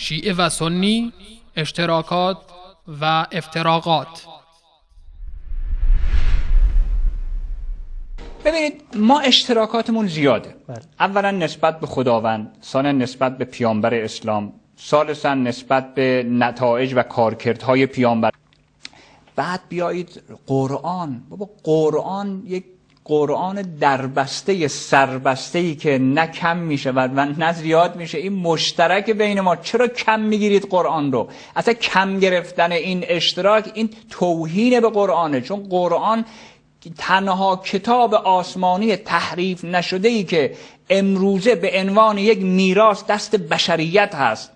شیعه و سنی، اشتراکات و افتراقات. ببینید ما اشتراکاتمون زیاده. اولا نسبت به خداوند، ثانیا نسبت به پیامبر اسلام، ثالثا نسبت به نتایج و کارکردهای پیامبر. بعد بیایید قرآن. بابا قرآن یک قرآن دربسته سربسته‌ای که نه کم میشه و نه زیاد میشه. این مشترک بین ما. چرا کم میگیرید قرآن رو؟ اصلا کم گرفتن این اشتراک این توهین به قرآنه، چون قرآن تنها کتاب آسمانی تحریف نشده‌ای که امروزه به عنوان یک میراث دست بشریت هست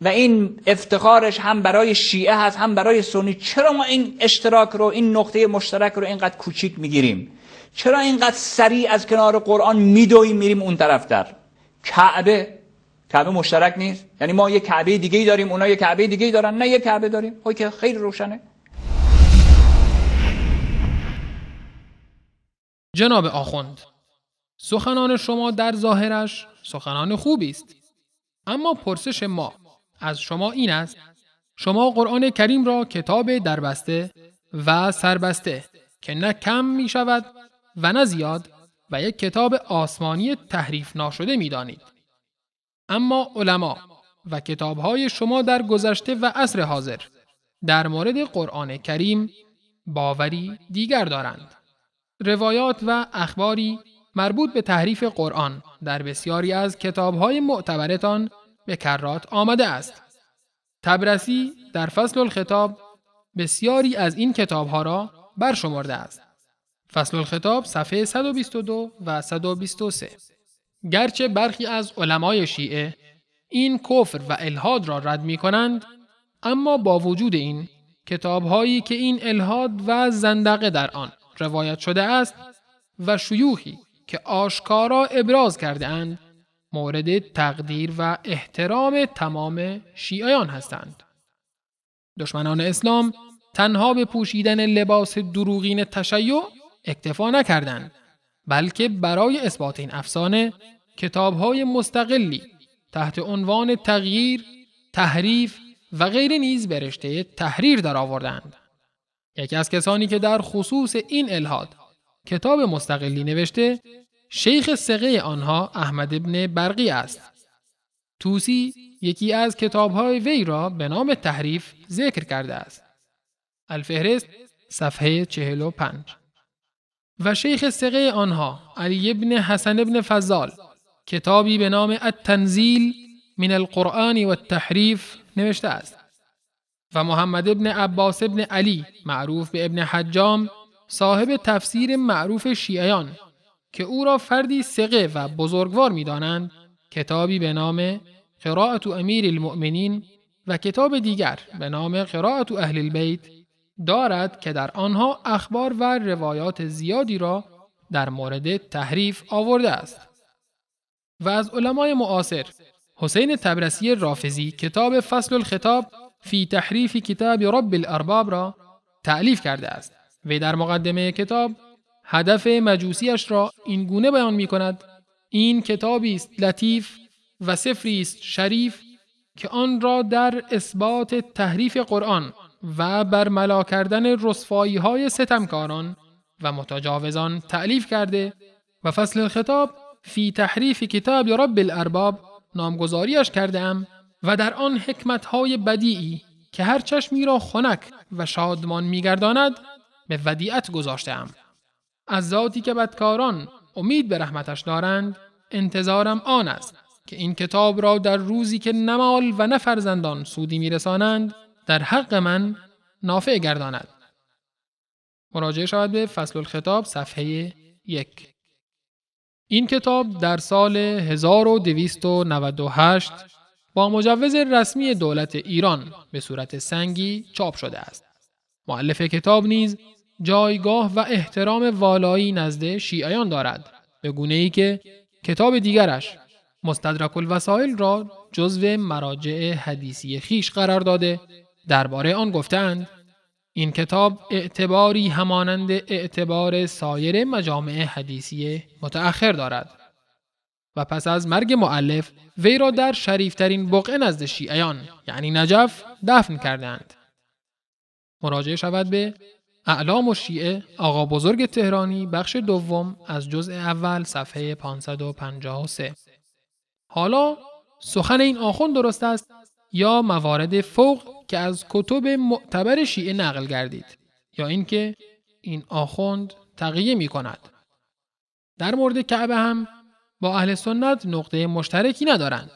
و این افتخارش هم برای شیعه هست هم برای سنی. چرا ما این اشتراک رو، این نقطه مشترک رو اینقدر کوچیک میگیریم؟ چرا اینقدر سریع از کنار قرآن میدویم میریم اون طرفتر؟ کعبه مشترک نیست؟ یعنی ما یک کعبه دیگه‌ای داریم، اونا یک کعبه دیگه‌ای دارن؟ نه، یک کعبه داریم. خب که خیلی روشنه. جناب آخوند، سخنان شما در ظاهرش سخنان خوبی است، اما پرسش ما از شما این است: شما قرآن کریم را کتاب دربسته و سربسته که نه کم می شود و نه زیاد و یک کتاب آسمانی تحریف ناشده می دانید. اما علما و کتابهای شما در گذشته و عصر حاضر در مورد قرآن کریم باوری دیگر دارند. روایات و اخباری مربوط به تحریف قرآن در بسیاری از کتابهای معتبرتان به کرات آمده است. طبرسی در فصل الخطاب بسیاری از این کتابها را برشمرده است. فصل الخطاب صفحه 122 و 123. گرچه برخی از علمای شیعه این کفر و الحاد را رد می کنند، اما با وجود این کتابهایی که این الحاد و زندقه در آن روایت شده است و شیوخی که آشکارا ابراز کرده اند مورد تقدیر و احترام تمام شیعیان هستند. دشمنان اسلام تنها به پوشیدن لباس دروغین تشیع اکتفا نکردند، بلکه برای اثبات این افسانه کتاب‌های مستقلی تحت عنوان تغییر، تحریف و غیره نیز به رشته تحریر درآوردند. یکی از کسانی که در خصوص این الحاد کتاب مستقلی نوشته، شیخ ثقه آنها احمد ابن برقی است. طوسی یکی از کتاب‌های وی را به نام تحریف ذکر کرده است. الفهرست صفحه 45. و شیخ ثقه آنها علی ابن حسن ابن فضال کتابی به نام التنزیل من القرآن و التحریف نوشته است. و محمد ابن عباس ابن علی معروف به ابن حجام صاحب تفسیر معروف شیعیان که او را فردی ثقه و بزرگوار می دانند کتابی به نام قراءة امیر المؤمنین و کتاب دیگر به نام قراءة اهل البیت دارد که در آنها اخبار و روایات زیادی را در مورد تحریف آورده است. و از علمای معاصر حسین طبرسی رافضی کتاب فصل الخطاب فی تحریف کتاب رب الارباب را تألیف کرده است. و در مقدمه کتاب هدف مجوسیش را این گونه بیان می کند: این کتابی است لطیف و سفری است شریف که آن را در اثبات تحریف قرآن و برملا کردن رسوایی های ستمکاران و متجاوزان تألیف کرده و فصل الخطاب فی تحریف کتاب رب الارباب نامگذاریش کردم و در آن حکمت‌های بدیعی که هر چشمی را خنک و شادمان می‌گرداند به ودیعت گذاشتم. از ذاتی که بدکاران امید به رحمتش دارند انتظارم آن است که این کتاب را در روزی که نه مال و نه فرزندان سودی می‌رسانند در حق من نافع گرداند. مراجعه شود به فصل الخطاب صفحه 1. این کتاب در سال 1298 با مجوز رسمی دولت ایران به صورت سنگی چاپ شده است. مؤلف کتاب نیز جایگاه و احترام والایی نزد شیعیان دارد، به گونه‌ای که کتاب دیگرش مستدرک الوسائل را جزو مراجع حدیثی خیش قرار داده درباره آن گفتند: این کتاب اعتباری همانند اعتبار سایر مجامع حدیثی متأخر دارد و پس از مرگ مؤلف وی را در شریفترین بقعه نزد شیعیان یعنی نجف دفن کردند. مراجعه شود به اعلام الشیعه آقا بزرگ تهرانی بخش دوم از جزء اول صفحه 553. حالا سخن این آخوند درست است یا موارد فوق که از کتب معتبر شیعه نقل گردید یا اینکه این آخوند تقیه می کند؟ در مورد کعبه هم با اهل سنت نقطه مشترکی ندارند.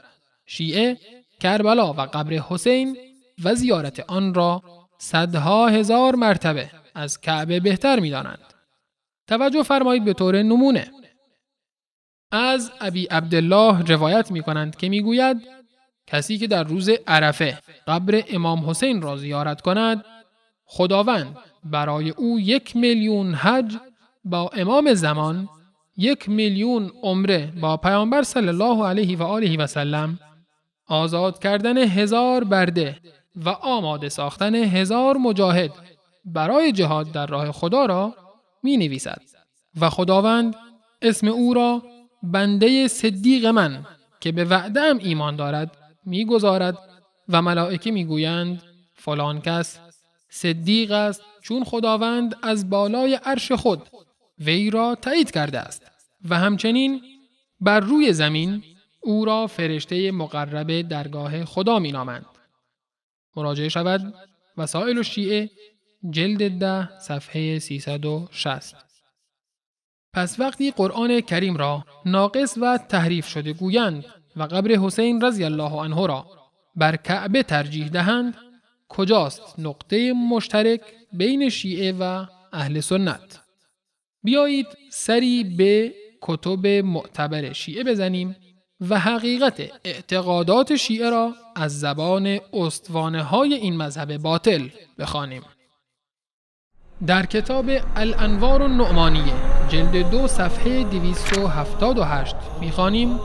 شیعه کربلا و قبر حسین و زیارت آن را صدها هزار مرتبه از کعبه بهتر می دانند. توجه فرمایید به طور نمونه. از ابی عبدالله روایت می کنند که می گوید کسی که در روز عرفه قبر امام حسین را زیارت کند خداوند برای او 1,000,000 حج با امام زمان، 1,000,000 عمره با پیامبر صلی الله علیه و آله و سلم، آزاد کردن 1000 برده و آماده ساختن 1000 مجاهد برای جهاد در راه خدا را می نویسد و خداوند اسم او را بنده صدیق من که به وعده‌ام ایمان دارد می گذارد و ملائکه می گویند فلان کس صدیق است چون خداوند از بالای عرش خود وی را تایید کرده است و همچنین بر روی زمین او را فرشته مقرب درگاه خدا می نامند. مراجعه شود وسائل الشیعه جلد 10 صفحه 360. پس وقتی قرآن کریم را ناقص و تحریف شده گویند و قبر حسین رضی الله عنه را بر کعبه ترجیح دهند، کجاست نقطه مشترک بین شیعه و اهل سنت؟ بیایید سری به کتب معتبر شیعه بزنیم و حقیقت اعتقادات شیعه را از زبان استوانه‌های این مذهب باطل بخوانیم. در کتاب الانوار النعمانیه جلد 2 صفحه 278 می‌خوانیم: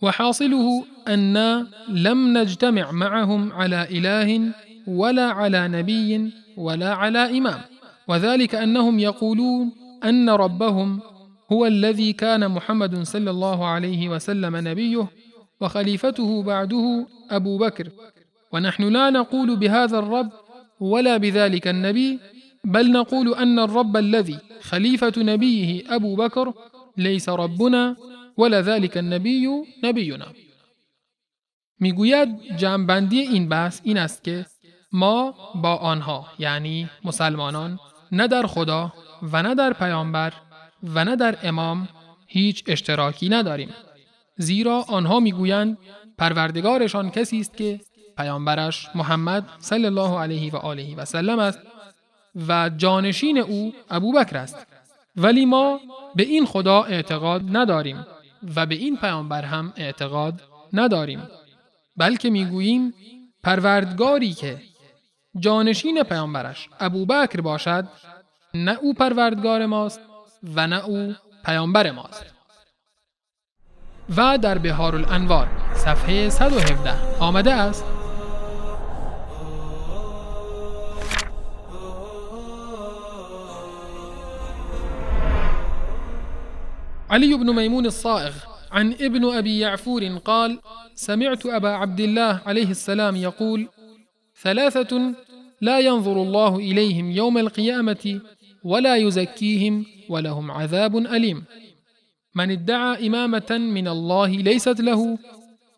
وحاصله أن لم نجتمع معهم على إله ولا على نبي ولا على إمام، وذلك أنهم يقولون أن ربهم هو الذي كان محمد صلى الله عليه وسلم نبيه وخليفته بعده أبو بكر، ونحن لا نقول بهذا الرب ولا بذلك النبي، بل نقول أن الرب الذي خليفة نبيه أبو بكر ليس ربنا ولا ذلك النبي نبینا. میگوید جمع‌بندی این بحث این است که ما با آنها یعنی مسلمانان نه در خدا و نه در پیامبر و نه در امام هیچ اشتراکی نداریم، زیرا آنها میگویند پروردگارشان کسی است که پیامبرش محمد صلی الله علیه و آله و سلم است و جانشین او ابوبکر است، ولی ما به این خدا اعتقاد نداریم و به این پیامبر هم اعتقاد نداریم، بلکه میگوییم پروردگاری که جانشین پیامبرش ابوبکر باشد نه او پروردگار ماست و نه او پیامبر ماست. و در بحار الانوار صفحه 117 آمده است: علي بن ميمون الصائغ عن ابن أبي يعفور قال: سمعت أبا عبد الله عليه السلام يقول: 3 لا ينظر الله إليهم يوم القيامة ولا يزكيهم ولهم عذاب أليم: من ادعى إمامة من الله ليست له،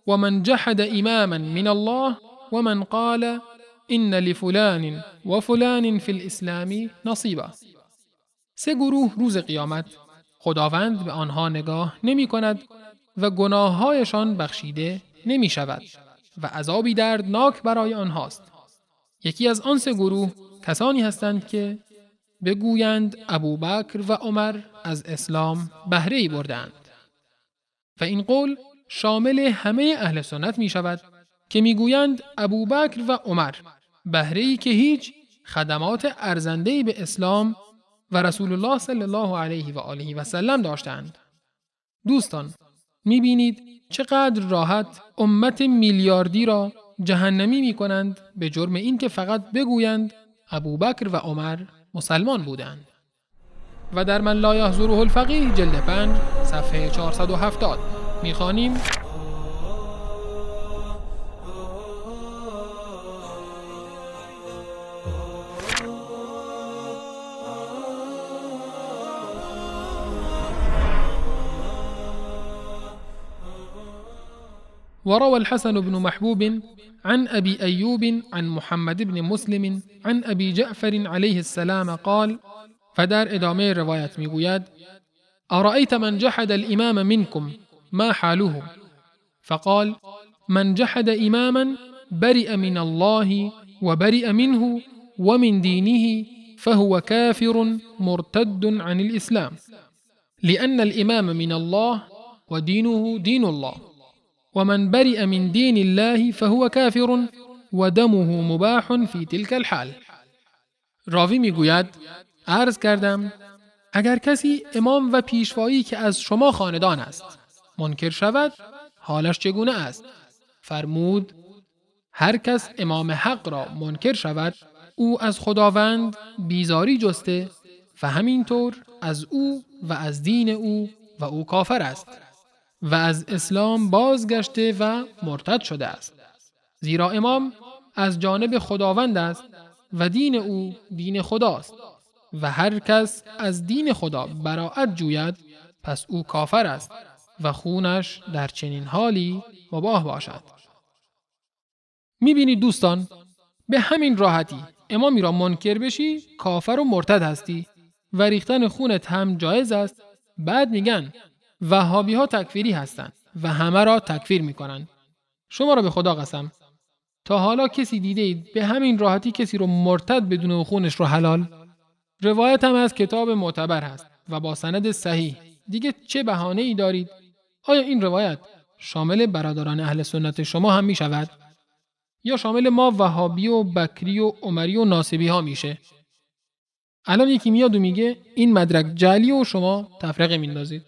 ومن جحد إماما من الله، ومن قال إن لفلان وفلان في الإسلام نصيبا. 3 گروه روز قیامت خداوند به آنها نگاه نمی کند و گناههایشان بخشیده نمی شود و عذابی دردناک برای آنهاست. یکی از آن 3 گروه کسانی هستند که بگویند ابوبکر و عمر از اسلام بهره‌ای بردند و این قول شامل همه اهل سنت می شود که می گویند ابوبکر و عمر بهره‌ای که هیچ خدمات ارزنده‌ای به اسلام و رسول الله صلی الله علیه و آله و سلم داشتند. دوستان، می‌بینید چقدر راحت امت میلیاردی را جهنمی می‌کنند به جرم این که فقط بگویند ابوبکر و عمر مسلمان بودند. و در من لا یحضره الفقیه جلد 5 صفحه 470 میخوانیم: وروى الحسن بن محبوب عن أبي أيوب عن محمد بن مسلم عن أبي جعفر عليه السلام قال، فدر ادامه روایت میگوید: أرأيت من جحد الإمام منكم ما حاله؟ فقال: من جحد إماما برئ من الله وبرئ منه ومن دينه فهو كافر مرتد عن الإسلام، لأن الإمام من الله ودينه دين الله، ومن برئ من دين الله فهو كافر ودمه مباح في تلك الحال. راوی میگوید: عرض کردم اگر کسی امام و پیشوایی که از شما خاندان است منکر شود حالش چگونه است؟ فرمود: هر کس امام حق را منکر شود او از خداوند بیزاری جسته و همینطور از او و از دین او و او کافر است و از اسلام بازگشته و مرتد شده است، زیرا امام از جانب خداوند است و دین او دین خداست و هر کس از دین خدا براءت جوید پس او کافر است و خونش در چنین حالی مباح باشد. میبینید دوستان، به همین راحتی امامی را منکر بشی کافر و مرتد هستی و ریختن خونت هم جایز است. بعد میگن وهابی ها تکفیری هستند و همه را تکفیر میکنن. شما را به خدا قسم تا حالا کسی دیده اید به همین راحتی کسی رو مرتد بدون خونش رو حلال؟ روایت هم از کتاب معتبر هست و با سند صحیح. دیگه چه بهانه ای دارید؟ آیا این روایت شامل برادران اهل سنت شما هم می شود؟ یا شامل ما وهابی و بکری و عمری و ناصبی ها میشه؟ الان یکی میاد و میگه این مدرک جعلی و شما تفرقه میندازید.